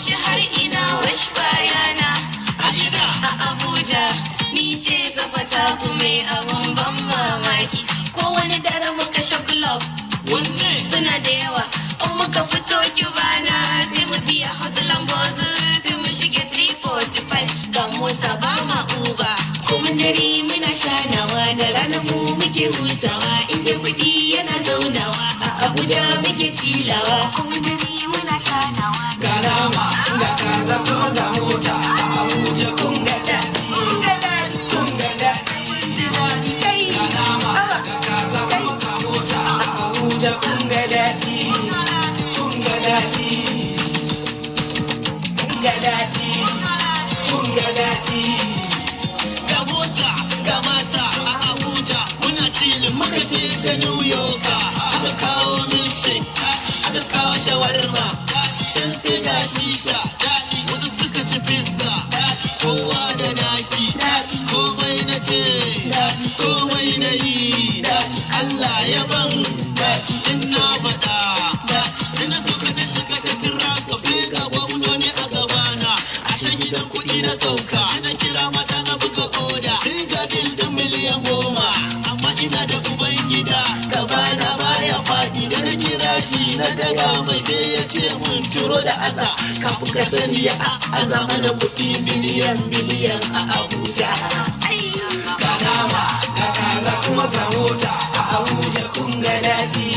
shi har ina wash bayana a Abuja ni ce zafata kuma abun ban mamaki ko wani dare muka sha club suna da yawa in muka fito Cubana sai mu biya hustling boss sai mu shige 345 ga mota ba ma uba kuma dare muna shanawa da ranar mu muke hutawa inda kudi yana zaunawa a Abuja muke cilawa kuma dare muna shanawa ga nama ga kaza kuma ga mota a Abuja kun ga daɗi ga nama ga kaza kuma ga mota a Abuja kun ga daɗi ga mota ga mata a Abuja muna cilin muka je ta New York aka kawo milkshake aka kawo shawarma can sai ga shisha wasu suka ci pizza kowa da nashi komai na ce komai na yi Allah ya ban in na faɗa ina sauka na shiga ta Tirascope sai ga gwamnoni a gabana a shan gidan kuɗi na sauka ina kira mata na buga oda sai ga bil ɗin miliyan 10 amma ina da uban gida gabana baya faɗi da na kira shi na daga mai sai ya ce mun turo da asa kafin ka sani ya aza mana kuɗi miliyan a Abuja. ga nama ga kaza kuma ga mota a Abuja kun ga daɗi